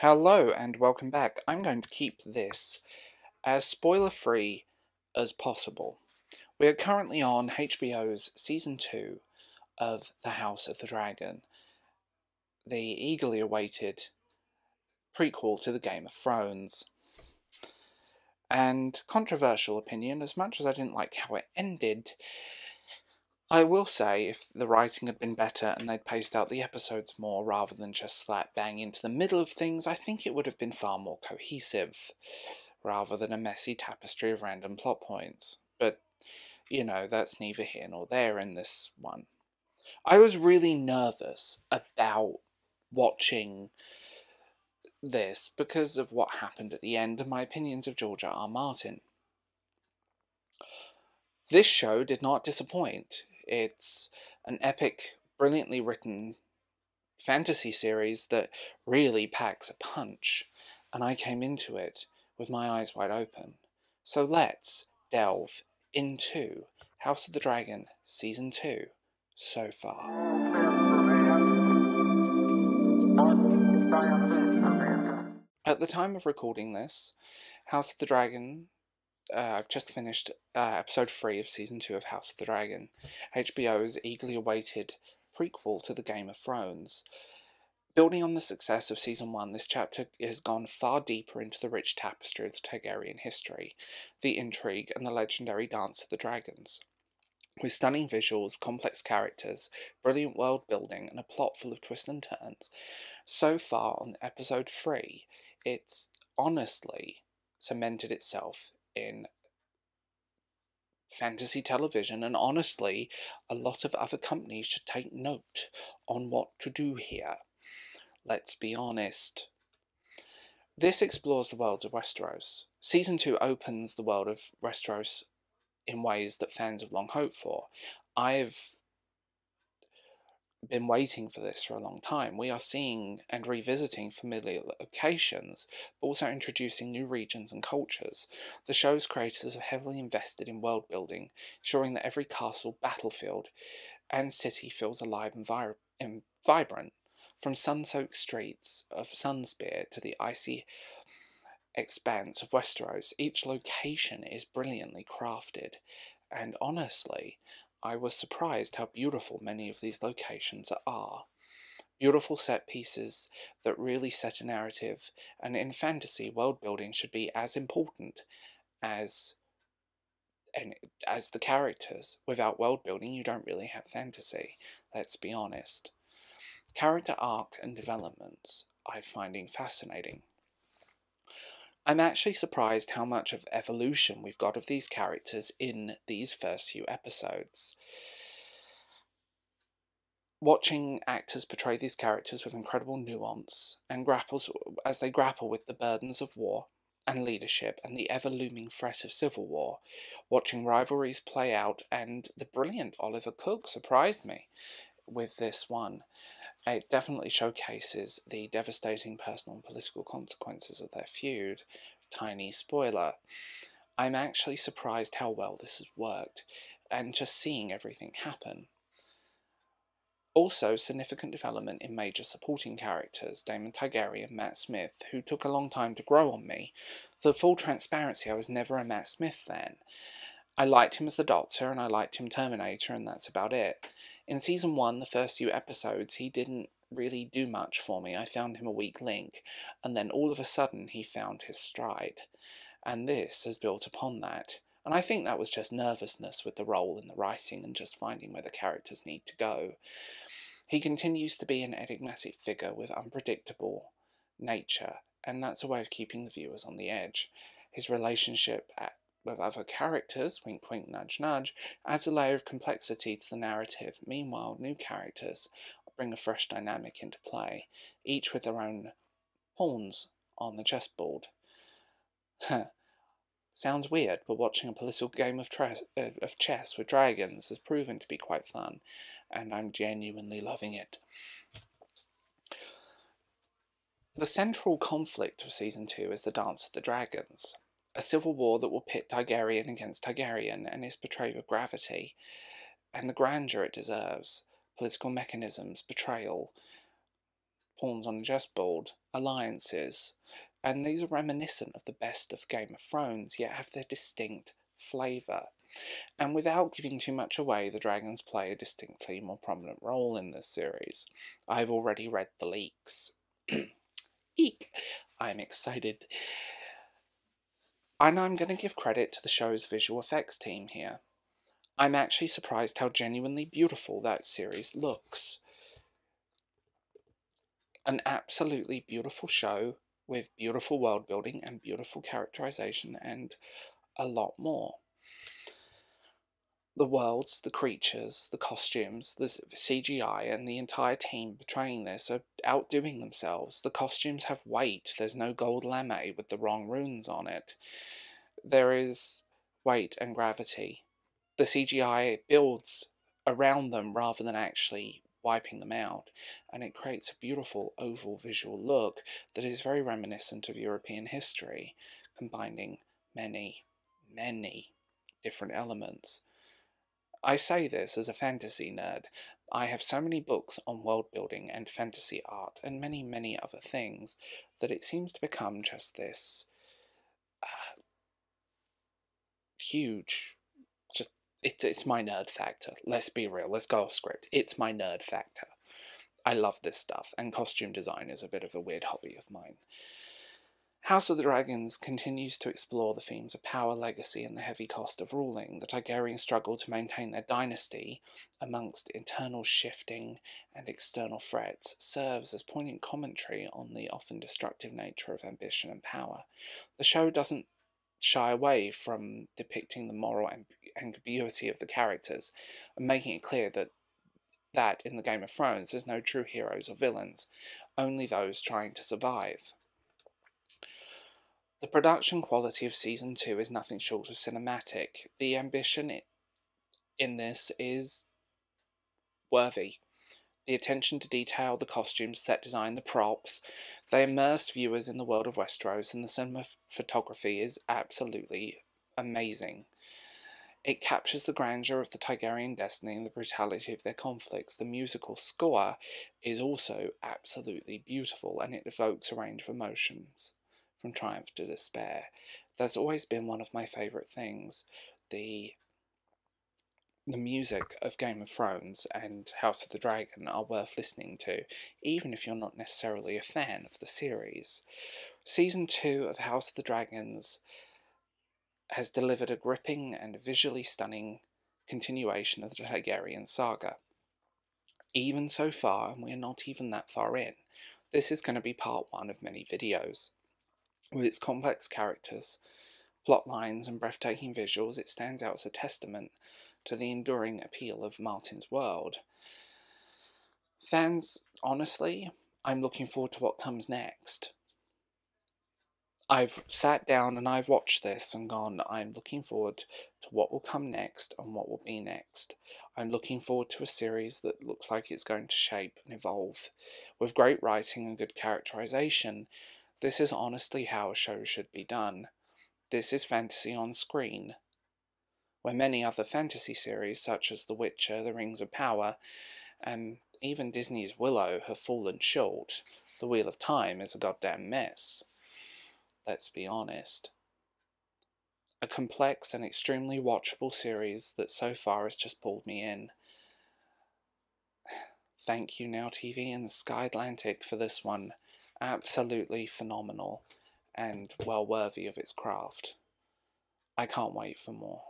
Hello and welcome back. I'm going to keep this as spoiler-free as possible. We are currently on HBO's Season 2 of The House of the Dragon, the eagerly awaited prequel to the Game of Thrones. And controversial opinion, as much as I didn't like how it ended, I will say if the writing had been better and they'd paced out the episodes more rather than just slap bang into the middle of things, I think it would have been far more cohesive, rather than a messy tapestry of random plot points. But, that's neither here nor there in this one. I was really nervous about watching this because of what happened at the end and my opinions of George R. Martin. This show did not disappoint. It's an epic, brilliantly written fantasy series that really packs a punch, and I came into it with my eyes wide open. So let's delve into House of the Dragon Season 2 so far. At the time of recording this, House of the Dragon, I've just finished episode 3 of Season 2 of House of the Dragon, HBO's eagerly awaited prequel to the Game of Thrones. Building on the success of Season 1, this chapter has gone far deeper into the rich tapestry of the Targaryen history, the intrigue, and the legendary Dance of the Dragons. With stunning visuals, complex characters, brilliant world building, and a plot full of twists and turns, so far on episode 3, it's honestly cemented itself in fantasy television, and honestly, a lot of other companies should take note on what to do here. Let's be honest. This explores the worlds of Westeros. Season 2 opens the world of Westeros in ways that fans have long hoped for. I've been waiting for this for a long time. We are seeing and revisiting familiar locations, but also introducing new regions and cultures. The show's creators have heavily invested in world building, ensuring that every castle, battlefield, and city feels alive and vibrant. From sun-soaked streets of Sunspear to the icy expanse of Westeros, each location is brilliantly crafted, and honestly, I was surprised how beautiful many of these locations are. Beautiful set pieces that really set a narrative, and in fantasy, world building should be as important as as the characters. Without world building, you don't really have fantasy. Let's be honest. Character arc and developments I'm finding fascinating. I'm actually surprised how much of evolution we've got of these characters in these first few episodes. Watching actors portray these characters with incredible nuance and as they grapple with the burdens of war and leadership and the ever-looming threat of civil war, watching rivalries play out, and the brilliant Oliver Cook surprised me with this one. It definitely showcases the devastating personal and political consequences of their feud. Tiny spoiler. I'm actually surprised how well this has worked, and just seeing everything happen. Also, significant development in major supporting characters, Daemon Targaryen and Matt Smith, who took a long time to grow on me. For full transparency, I was never a Matt Smith fan. I liked him as the Doctor, and I liked him Terminator, and that's about it. In Season 1, the first few episodes, he didn't really do much for me. I found him a weak link, and then all of a sudden he found his stride. And this has built upon that. And I think that was just nervousness with the role and the writing and just finding where the characters need to go. He continues to be an enigmatic figure with unpredictable nature, and that's a way of keeping the viewers on the edge. His relationship with other characters, wink wink nudge nudge, adds a layer of complexity to the narrative. Meanwhile, new characters bring a fresh dynamic into play, each with their own pawns on the chessboard. Sounds weird, but watching a political game of chess with dragons has proven to be quite fun, and I'm genuinely loving it. The central conflict of Season 2 is the Dance of the Dragons, a civil war that will pit Targaryen against Targaryen and is portrayed with gravity and the grandeur it deserves. Political mechanisms, betrayal, pawns on a chessboard, alliances, and these are reminiscent of the best of Game of Thrones, yet have their distinct flavour. And without giving too much away, the dragons play a distinctly more prominent role in this series. I've already read the leaks. Eek! I'm excited. And I'm going to give credit to the show's visual effects team here. I'm actually surprised how genuinely beautiful that series looks. An absolutely beautiful show with beautiful world building and beautiful characterization and a lot more. The worlds, the creatures, the costumes, the CGI, and the entire team portraying this are outdoing themselves. The costumes have weight. There's no gold lame with the wrong runes on it. There is weight and gravity. The CGI builds around them rather than actually wiping them out, and it creates a beautiful oval visual look that is very reminiscent of European history, combining many, many different elements. I say this as a fantasy nerd. I have so many books on world building and fantasy art and many, many other things that it seems to become just this huge, just, it's my nerd factor. Let's be real, let's go off script. It's my nerd factor. I love this stuff, and costume design is a bit of a weird hobby of mine. House of the Dragons continues to explore the themes of power, legacy, and the heavy cost of ruling. The Targaryen struggle to maintain their dynasty amongst internal shifting and external threats serves as poignant commentary on the often destructive nature of ambition and power. The show doesn't shy away from depicting the moral ambiguity of the characters and making it clear that in the Game of Thrones there's no true heroes or villains, only those trying to survive. The production quality of Season 2 is nothing short of cinematic. The ambition in this is worthy. The attention to detail, the costumes, set design, the props, they immerse viewers in the world of Westeros, and the cinematography is absolutely amazing. It captures the grandeur of the Targaryen destiny and the brutality of their conflicts. The musical score is also absolutely beautiful, and it evokes a range of emotions, from triumph to despair. That's always been one of my favourite things. The music of Game of Thrones and House of the Dragon are worth listening to, even if you're not necessarily a fan of the series. Season 2 of House of the Dragons has delivered a gripping and visually stunning continuation of the Targaryen saga. Even so far, and we're not even that far in, this is going to be part one of many videos. With its complex characters, plot lines, and breathtaking visuals, it stands out as a testament to the enduring appeal of Martin's world. Fans, honestly, I'm looking forward to what comes next. I've sat down and I've watched this and gone, I'm looking forward to what will come next and what will be next. I'm looking forward to a series that looks like it's going to shape and evolve. With great writing and good characterization, this is honestly how a show should be done. This is fantasy on screen. Where many other fantasy series, such as The Witcher, The Rings of Power, and even Disney's Willow, have fallen short, The Wheel of Time is a goddamn mess. Let's be honest. A complex and extremely watchable series that so far has just pulled me in. Thank you, Now TV and Sky Atlantic, for this one. Absolutely phenomenal and well worthy of its craft. I can't wait for more.